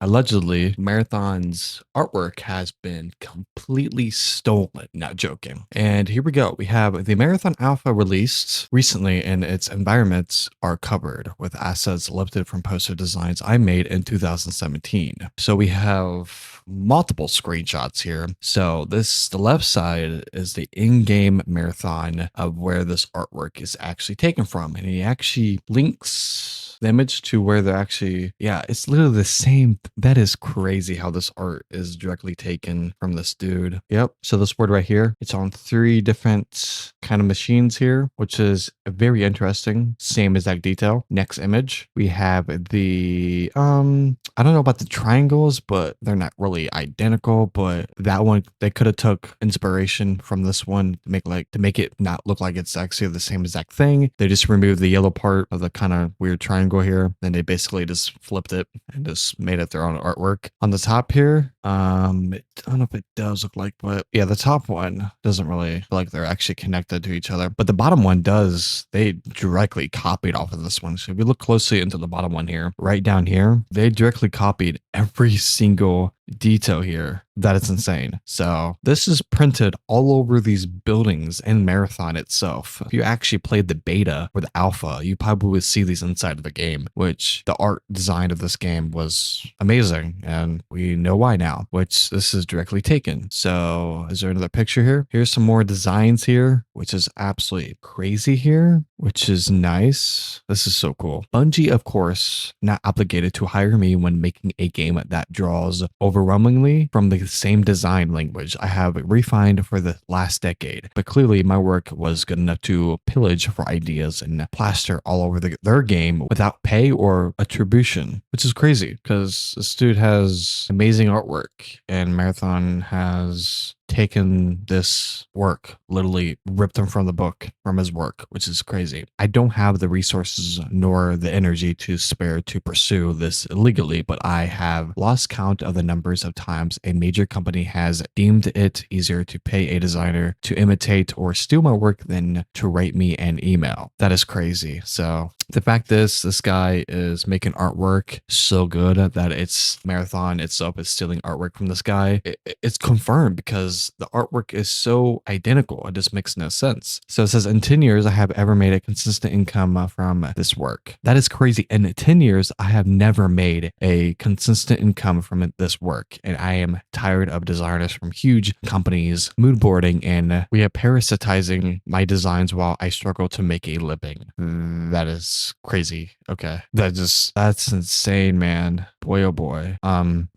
allegedly, Marathon's artwork has been completely stolen. Not joking. And here we go. We have the Marathon Alpha released recently, and its environments are covered with assets lifted from poster designs I made in 2017. So we have multiple screenshots here. So the left side is the in-game Marathon of where this artwork is actually taken from, and he actually links the image to where they're actually, yeah, it's literally the same. That is crazy how this art is directly taken from this dude. Yep. So this board right here, it's on 3 different kind of machines here, which is very interesting. Same exact detail. Next image, we have the, I don't know about the triangles, but they're not really identical, but that one, they could have took inspiration from this one to make it not look like it's actually the same exact thing. They just removed the yellow part of the kind of weird triangle here, and they basically just flipped it and just made it their own artwork. On the top here, I don't know if it does look like, but yeah, the top one doesn't really feel like they're actually connected to each other, but the bottom one does. They directly copied off of this one. So if you look closely into the bottom one here, right down here, they directly copied every single detail here. That is insane. So this is printed all over these buildings and Marathon itself. If you actually played the beta or the alpha, you probably would see these inside of the game, which the art design of this game was amazing. And we know why now, which this is directly taken. So is there another picture here? Here's some more designs here, which is absolutely crazy here, which is nice. This is so cool. Bungie, of course, not obligated to hire me when making a game that draws overwhelmingly from the same design language I have refined for the last decade. But clearly my work was good enough to pillage for ideas and plaster all over their game without pay or attribution, which is crazy because this dude has amazing artwork and Marathon has taken this work, literally ripped them from the book, from his work, which is crazy. I don't have the resources nor the energy to spare to pursue this illegally, but I have lost count of the numbers of times a major company has deemed it easier to pay a designer to imitate or steal my work than to write me an email. That is crazy. So the fact is, this guy is making artwork so good that it's Marathon itself is stealing artwork from this guy. It's confirmed because the artwork is so identical. It just makes no sense. So it says, in 10 years, I have ever made a consistent income from this work. That is crazy. In 10 years, I have never made a consistent income from this work. And I am tired of designers from huge companies mood boarding and we are parasitizing my designs while I struggle to make a living. That is crazy. Okay. That's insane, man. Boy, oh boy.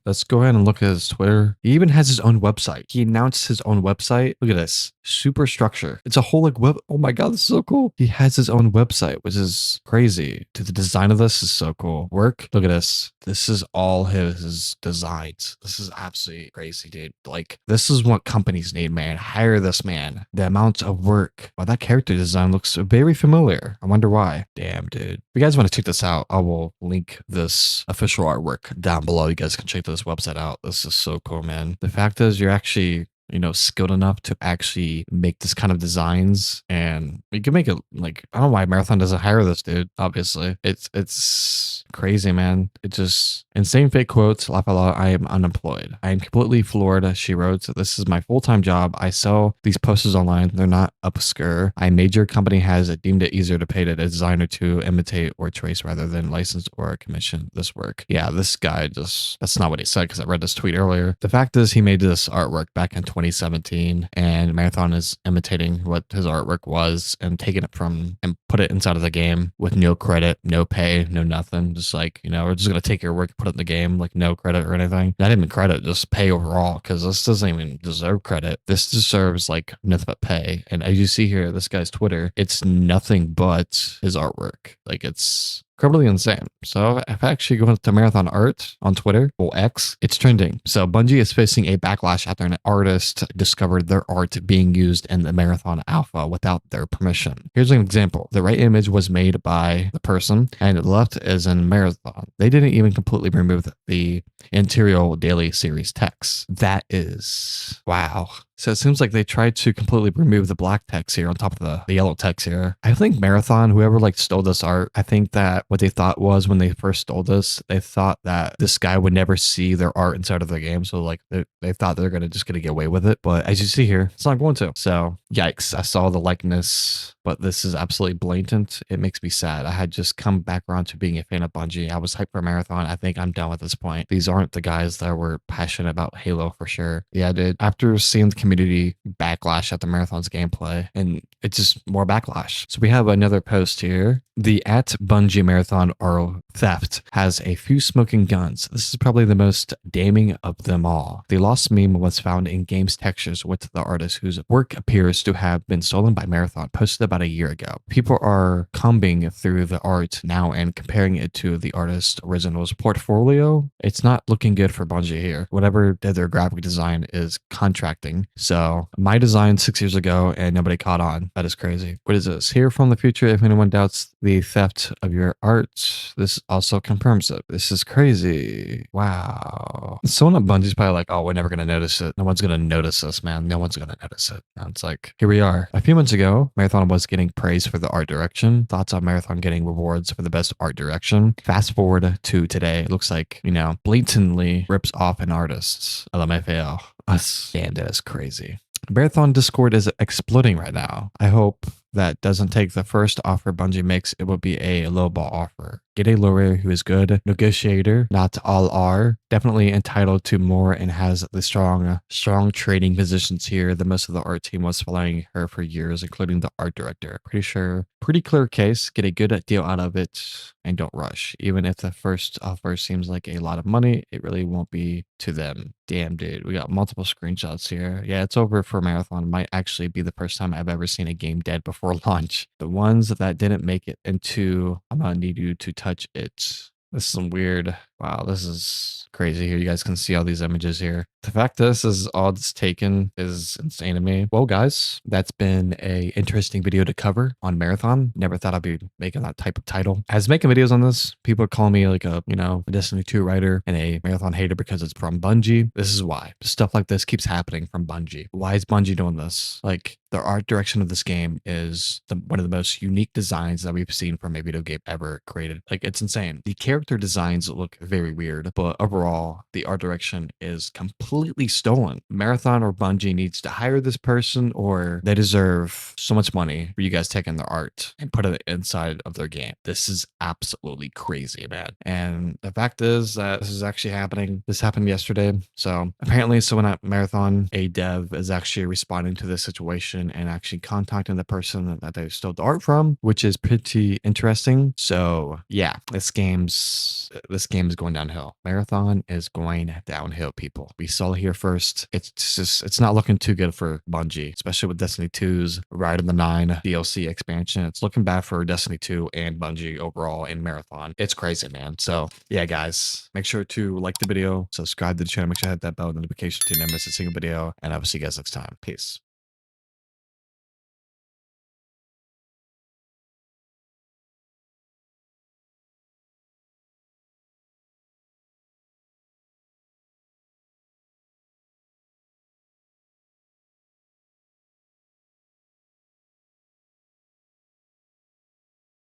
Let's go ahead and look at his Twitter. He even has his own website. He announced his own website. Look at this. Superstructure. It's a whole like web. Oh my God, this is so cool. He has his own website, which is crazy. Dude, the design of this is so cool. Work. Look at this. This is all his designs. This is absolutely crazy, dude. Like, this is what companies need, man. Hire this man. The amount of work. Wow, that character design looks very familiar. I wonder why. Damn, dude. If you guys want to check this out, I will link this official artwork down below. You guys can check this website out. This is so cool, man. The fact is, you're actually skilled enough to actually make this kind of designs, and you can make it like, I don't know why Marathon doesn't hire this dude. Obviously, it's crazy, man. It's just insane. Fake quotes. Laugh a lot. I am unemployed. I am completely floored. She wrote, this is my full-time job. I sell these posters online. They're not obscure. A major company has deemed it easier to pay a designer to imitate or trace rather than license or commission this work. Yeah, this guy that's not what he said because I read this tweet earlier. The fact is, he made this artwork back in 2017 and Marathon is imitating what his artwork was and taking it from and put it inside of the game with no credit, no pay, no nothing. Just like, we're just going to take your work, put it in the game, like no credit or anything. Not even credit, just pay overall, because this doesn't even deserve credit. This deserves like nothing but pay. And as you see here, this guy's Twitter, it's nothing but his artwork. Like, it's incredibly insane. So if I actually go into Marathon Art on Twitter or X, it's trending. So Bungie is facing a backlash after an artist discovered their art being used in the Marathon Alpha without their permission. Here's an example. The right image was made by the person and the left is in Marathon. They didn't even completely remove the interior daily series text. That is, wow. So it seems like they tried to completely remove the black text here on top of the yellow text here. I think Marathon, whoever like stole this art, I think that what they thought was when they first stole this, they thought that this guy would never see their art inside of the game. So like they thought they're gonna get away with it. But as you see here, it's not going to. So yikes. I saw the likeness, but this is absolutely blatant. It makes me sad. I had just come back around to being a fan of Bungie. I was hyped for Marathon. I think I'm done at this point. These aren't the guys that were passionate about Halo for sure. Yeah, dude. After seeing the community backlash at the Marathon's gameplay, and it's just more backlash. So we have another post here. The at Bungie Marathon or theft has a few smoking guns. This is probably the most damning of them all. The lost meme was found in game's textures with the artist whose work appears to have been stolen by Marathon, posted about a year ago. People are combing through the art now and comparing it to the artist's original's portfolio. It's not looking good for Bungie here. Whatever did their graphic design is contracting. So my design 6 years ago and nobody caught on. That is crazy. What is this? Here from the future, if anyone doubts the theft of your art, this also confirms it. This is crazy. Wow. Someone at Bungie's probably like, oh, we're never going to notice it. No one's going to notice this, man. No one's going to notice it. And it's like, here we are. A few months ago, Marathon was getting praise for the art direction. Thoughts on Marathon getting rewards for the best art direction. Fast forward to today. It looks like, blatantly rips off an artist. LMFAO. Us. Damn, that is crazy. Marathon Discord is exploding right now. I hope that doesn't take the first offer Bungie makes. It will be a lowball offer. Get a lawyer who is good negotiator. Not all are. Definitely entitled to more and has the strong trading positions here. The most of the art team was following her for years, including the art director. Pretty clear case. Get a good deal out of it and don't rush. Even if the first offer seems like a lot of money, it really won't be to them. Damn, dude. We got multiple screenshots here. Yeah, it's over for Marathon. Might actually be the first time I've ever seen a game dead before launch. The ones that didn't make it into, I'm gonna need you to touch it. This is some weird. Wow, this is crazy here. You guys can see all these images here. The fact this is all it's taken is insane to me. Well, guys, that's been a interesting video to cover on Marathon. Never thought I'd be making that type of title. As making videos on this, people are calling me like a Destiny 2 writer and a Marathon hater because it's from Bungie. This is why. Stuff like this keeps happening from Bungie. Why is Bungie doing this? Like, the art direction of this game is one of the most unique designs that we've seen from a video game ever created. Like, it's insane. The character designs look very weird, but overall, the art direction is completely stolen. Marathon or Bungie needs to hire this person, or they deserve so much money for you guys taking their art and put it inside of their game. This is absolutely crazy, man. And the fact is that this is actually happening. This happened yesterday. So apparently someone at Marathon, a dev, is actually responding to this situation and actually contacting the person that they stole the art from, which is pretty interesting. So yeah, this game's going downhill. Marathon is going downhill, people. We saw it here first. It's not looking too good for Bungie, especially with Destiny 2's Ride of the Nine DLC expansion. It's looking bad for Destiny 2 and Bungie overall in Marathon. It's crazy, man. So yeah, guys, make sure to like the video, subscribe to the channel, make sure to hit that bell notification to never miss a single video, and I will see you guys next time. Peace.